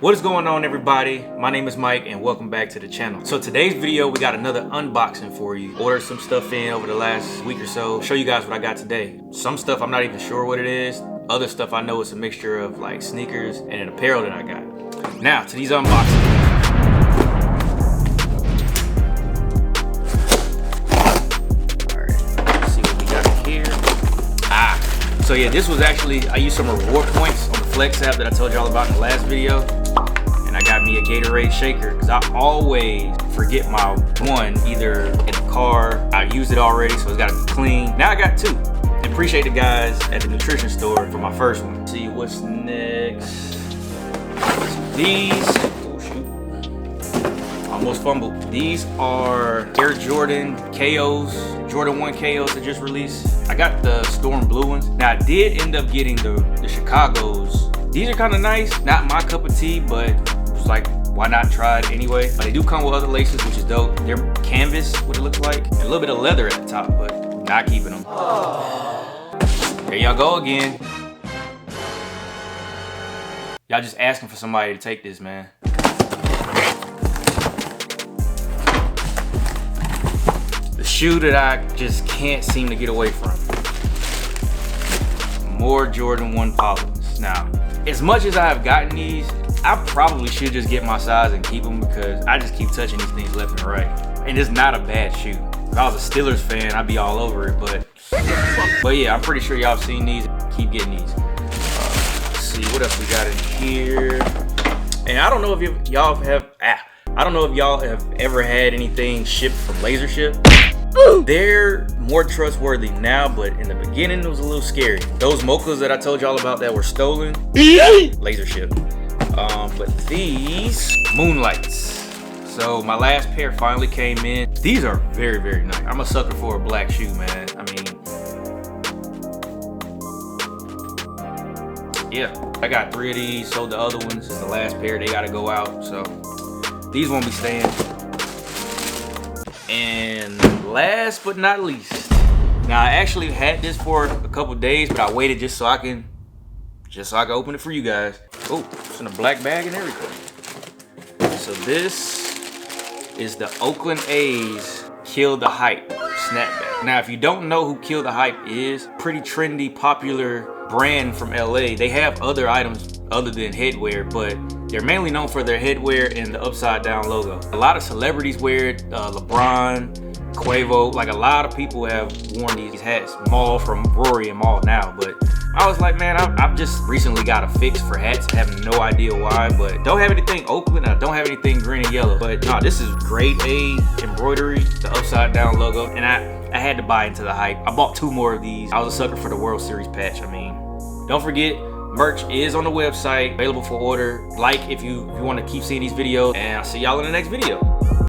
What is going on, everybody? My name is Mike and welcome back to the channel. So today's video, we got another unboxing for you. Ordered some stuff in over the last week or so. Show you guys what I got today. Some stuff I'm not even sure what it is. Other stuff I know it's a mixture of like sneakers and an apparel that I got. Now to these unboxings. Alright, let's see what we got here. So yeah, this was actually, I used some reward points on the Flex app that I told y'all about in the last video. I got me a Gatorade shaker because I always forget my one either in the car. I used it already, so it's got to be clean. Now I got two. And appreciate the guys at the nutrition store for my first one. Let's see what's next. These, oh shoot, almost fumbled. These are Air Jordan KOs, Jordan 1 KOs that just released. I got the Storm Blue ones. Now I did end up getting the Chicago's. These are kind of nice, not my cup of tea, but like, why not try it anyway? But they do come with other laces, which is dope. They're canvas, what it looks like, and a little bit of leather at the top, but not keeping them. There y'all go again. Y'all just asking for somebody to take this, man. The shoe that I just can't seem to get away from. More Jordan 1 Pollens. Now, as much as I have gotten these, I probably should just get my size and keep them because I just keep touching these things left and right. And it's not a bad shoe. If I was a Steelers fan, I'd be all over it, but yeah, I'm pretty sure y'all have seen these. Keep getting these. Let's see what else we got in here. And I don't know if y'all have ever had anything shipped from Laser Ship. They're more trustworthy now, but in the beginning it was a little scary. Those mochas that I told y'all about that were stolen, Laser Ship. But these moonlights. So my last pair finally came in. These are very, very nice. I'm a sucker for a black shoe, man. I mean, yeah, I got 3 of these. Sold the other ones. It's the last pair. They gotta go out. So these won't be staying. And last but not least, now I actually had this for a couple days, but I waited just so I can open it for you guys. Oh, it's in a black bag and everything. So this is the Oakland A's Kill the Hype snapback. Now, if you don't know who Kill the Hype is, pretty trendy, popular brand from LA. They have other items other than headwear, but they're mainly known for their headwear and the upside down logo. A lot of celebrities wear it, LeBron, Quavo, like a lot of people have worn these hats. Maul from Rory and Maul now, but I was like, man, I've just recently got a fix for hats. I have no idea why, but don't have anything Oakland. I don't have anything green and yellow, but no, this is grade A embroidery, the upside down logo, and I had to buy into the hype. I bought 2 more of these. I was a sucker for the World Series patch. I mean, don't forget, merch is on the website, available for order. Like if you want to keep seeing these videos, and I'll see y'all in the next video.